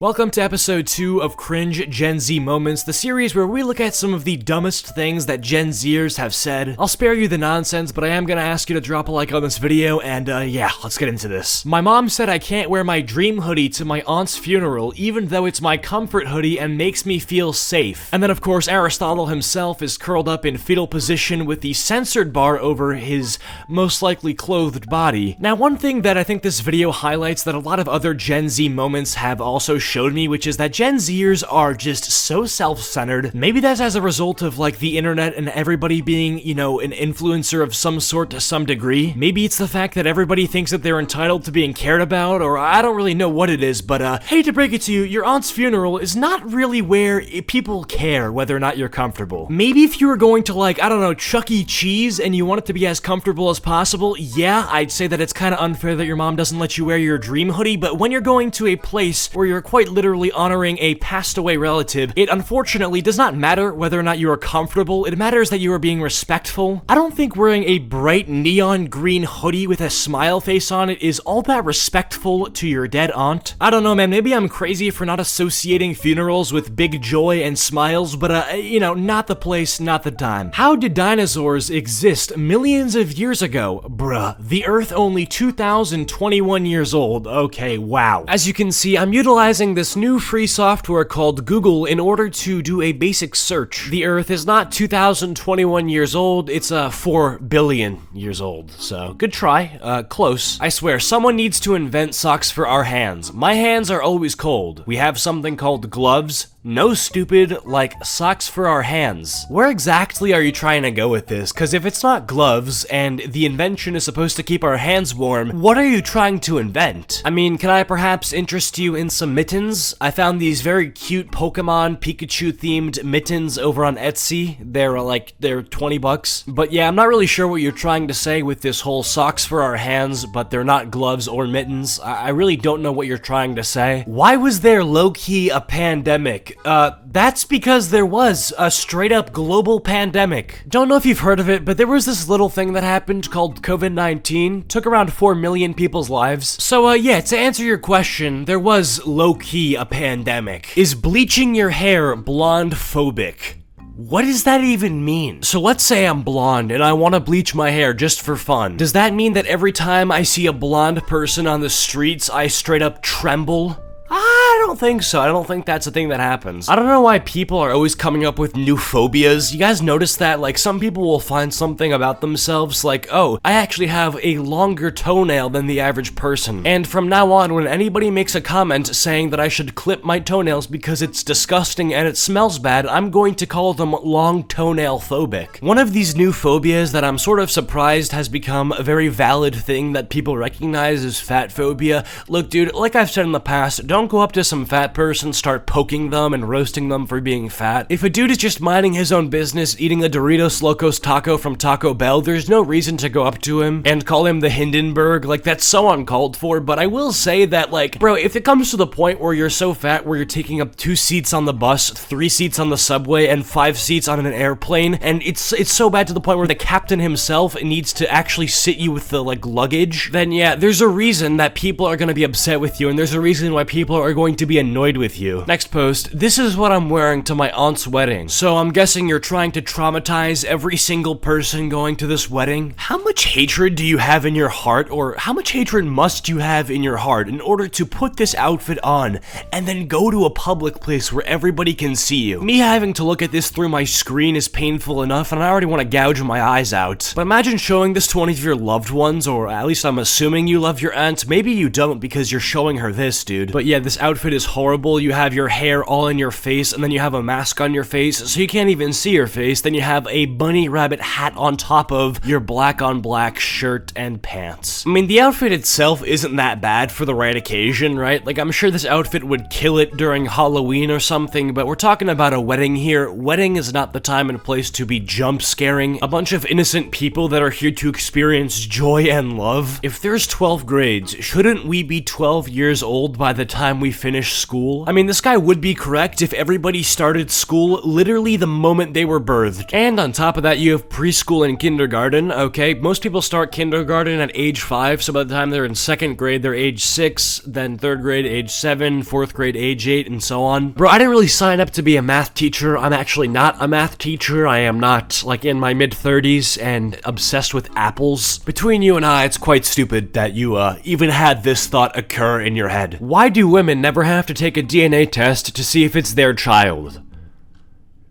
Welcome to episode 2 of Cringe Gen Z Moments, the series where we look at some of the dumbest things that Gen Zers have said. I'll spare you the nonsense, but I am gonna ask you to drop a like on this video, and yeah, let's get into this. My mom said I can't wear my dream hoodie to my aunt's funeral, even though it's my comfort hoodie and makes me feel safe. And then of course, Aristotle himself is curled up in fetal position with the censored bar over his most likely clothed body. Now, one thing that I think this video highlights that a lot of other Gen Z moments have also showed me, which is that Gen Zers are just so self-centered. Maybe that's as a result of like the internet and everybody being, you know, an influencer of some sort to some degree. Maybe it's the fact that everybody thinks that they're entitled to being cared about, or I don't really know what it is, but hate to break it to you, your aunt's funeral is not really where people care whether or not you're comfortable. Maybe if you were going to like, I don't know, Chuck E. Cheese and you want it to be as comfortable as possible, yeah, I'd say that it's kind of unfair that your mom doesn't let you wear your dream hoodie, but when you're going to a place where you're quite literally honoring a passed away relative, it unfortunately does not matter whether or not you are comfortable, it matters that you are being respectful. I don't think wearing a bright neon green hoodie with a smile face on it is all that respectful to your dead aunt. I don't know, man, maybe I'm crazy for not associating funerals with big joy and smiles, but you know, not the place, not the time. How did dinosaurs exist millions of years ago? Bruh, the Earth only 2021 years old. Okay, wow. As you can see, I'm utilizing this new free software called Google in order to do a basic search. The Earth is not 2021 years old, it's 4 billion years old. So, good try. Close. I swear, someone needs to invent socks for our hands. My hands are always cold. We have something called gloves. No, stupid, like socks for our hands. Where exactly are you trying to go with this? Because if it's not gloves, and the invention is supposed to keep our hands warm, what are you trying to invent? I mean, can I perhaps interest you in some mittens? I found these very cute Pokemon Pikachu themed mittens over on Etsy. They're 20 bucks. But yeah, I'm not really sure what you're trying to say with this whole socks for our hands, but they're not gloves or mittens. I really don't know what you're trying to say. Why was there low-key a pandemic? That's because there was a straight-up global pandemic. Don't know if you've heard of it, but there was this little thing that happened called COVID-19. Took around 4 million people's lives. So, yeah, to answer your question, there was low-key a pandemic. Is bleaching your hair blonde-phobic? What does that even mean? So let's say I'm blonde and I want to bleach my hair just for fun. Does that mean that every time I see a blonde person on the streets, I straight up tremble? I don't think so. I don't think that's a thing that happens. I don't know why people are always coming up with new phobias. You guys notice that? Like, some people will find something about themselves like, oh, I actually have a longer toenail than the average person. And from now on, when anybody makes a comment saying that I should clip my toenails because it's disgusting and it smells bad, I'm going to call them long toenail phobic. One of these new phobias that I'm sort of surprised has become a very valid thing that people recognize is fat phobia. Look, dude, like I've said in the past, don't go up to some fat person, start poking them and roasting them for being fat. If a dude is just minding his own business, eating a Doritos Locos taco from Taco Bell, there's no reason to go up to him and call him the Hindenburg. Like, that's so uncalled for. But I will say that, like, bro, if it comes to the point where you're so fat where you're taking up 2 seats on the bus, 3 seats on the subway, and 5 seats on an airplane, and it's so bad to the point where the captain himself needs to actually sit you with the, like, luggage, then yeah, there's a reason that people are gonna be upset with you, and there's a reason why people are going to be annoyed with you. Next post, this is what I'm wearing to my aunt's wedding. So I'm guessing you're trying to traumatize every single person going to this wedding? How much hatred do you have in your heart, or how much hatred must you have in your heart in order to put this outfit on and then go to a public place where everybody can see you? Me having to look at this through my screen is painful enough, and I already want to gouge my eyes out. But imagine showing this to one of your loved ones, or at least I'm assuming you love your aunt. Maybe you don't because you're showing her this, dude. But yeah, this outfit is horrible. You have your hair all in your face, and then you have a mask on your face, so you can't even see your face. Then you have a bunny rabbit hat on top of your black on black shirt and pants. I mean, the outfit itself isn't that bad for the right occasion, right? Like, I'm sure this outfit would kill it during Halloween or something, but we're talking about a wedding here. Wedding is not the time and place to be jump scaring a bunch of innocent people that are here to experience joy and love. If there's 12 grades, shouldn't we be 12 years old by the time we finish finish school? I mean, this guy would be correct if everybody started school literally the moment they were birthed. And on top of that, you have preschool and kindergarten, okay? Most people start kindergarten at age 5, so by the time they're in 2nd grade, they're age 6, then 3rd grade, age 7, 4th grade, age 8, and so on. Bro, I didn't really sign up to be a math teacher. I'm actually not a math teacher. I am not, like, in my mid-30s and obsessed with apples. Between you and I, it's quite stupid that you, even had this thought occur in your head. Why do women never have to take a DNA test to see if it's their child?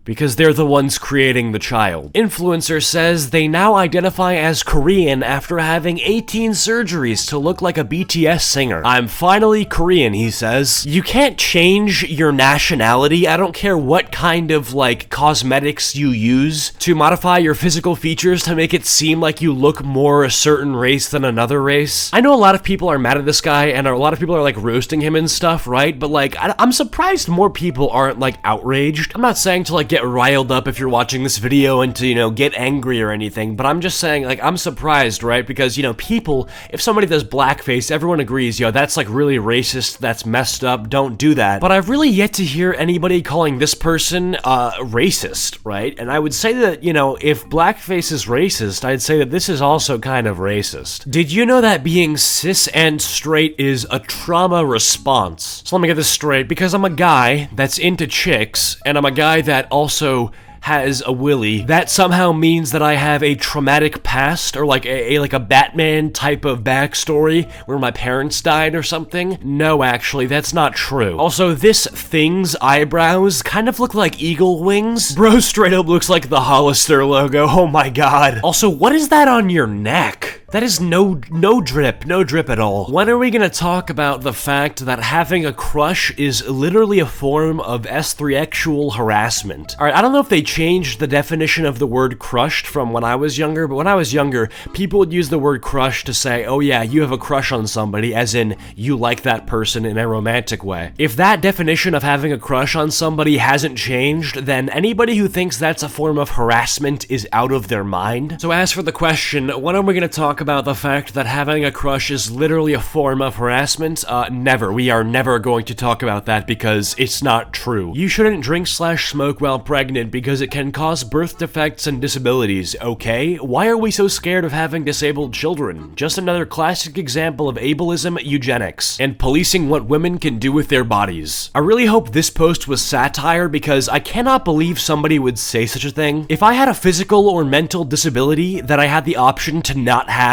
Because they're the ones creating the child. Influencer says they now identify as Korean after having 18 surgeries to look like a BTS singer. I'm finally Korean, he says. You can't change your nationality. I don't care what kind of, like, cosmetics you use to modify your physical features to make it seem like you look more a certain race than another race. I know a lot of people are mad at this guy, and a lot of people are, like, roasting him and stuff, right? But, like, I'm surprised more people aren't, like, outraged. I'm not saying to, like, get riled up if you're watching this video and to, you know, get angry or anything, but I'm just saying, like, I'm surprised, right? Because, you know, people, if somebody does blackface, everyone agrees, yo, that's, like, really racist, that's messed up, don't do that. But I've really yet to hear anybody calling this person, racist, right? And I would say that, you know, if blackface is racist, I'd say that this is also kind of racist. Did you know that being cis and straight is a trauma response? So let me get this straight, because I'm a guy that's into chicks, and I'm a guy that also has a willy, that somehow means that I have a traumatic past, or like a Batman type of backstory where my parents died or something? No, actually, that's not true. Also, this thing's eyebrows kind of look like eagle wings. Bro straight up looks like the Hollister logo, oh my god. Also, what is that on your neck? That is no drip at all. When are we gonna talk about the fact that having a crush is literally a form of S3-actual harassment? Alright, I don't know if they changed the definition of the word crushed from when I was younger, but when I was younger, people would use the word crush to say, oh yeah, you have a crush on somebody, as in, you like that person in a romantic way. If that definition of having a crush on somebody hasn't changed, then anybody who thinks that's a form of harassment is out of their mind. So as for the question, when are we gonna talk about the fact that having a crush is literally a form of harassment? Never. We are never going to talk about that because it's not true. You shouldn't drink/smoke while pregnant because it can cause birth defects and disabilities, okay? Why are we so scared of having disabled children? Just another classic example of ableism, eugenics, and policing what women can do with their bodies. I really hope this post was satire because I cannot believe somebody would say such a thing. If I had a physical or mental disability that I had the option to not have,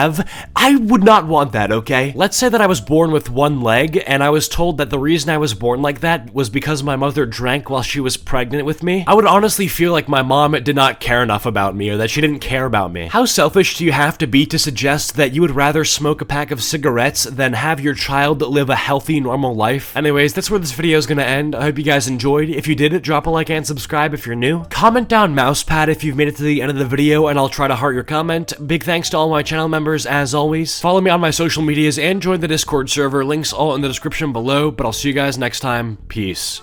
I would not want that, okay? Let's say that I was born with one leg, and I was told that the reason I was born like that was because my mother drank while she was pregnant with me. I would honestly feel like my mom did not care enough about me, or that she didn't care about me. How selfish do you have to be to suggest that you would rather smoke a pack of cigarettes than have your child live a healthy, normal life? Anyways, that's where this video is gonna end. I hope you guys enjoyed. If you did, drop a like and subscribe if you're new. Comment down mousepad if you've made it to the end of the video, and I'll try to heart your comment. Big thanks to all my channel members as always. Follow me on my social medias and join the Discord server, links all in the description below, but I'll see you guys next time. Peace.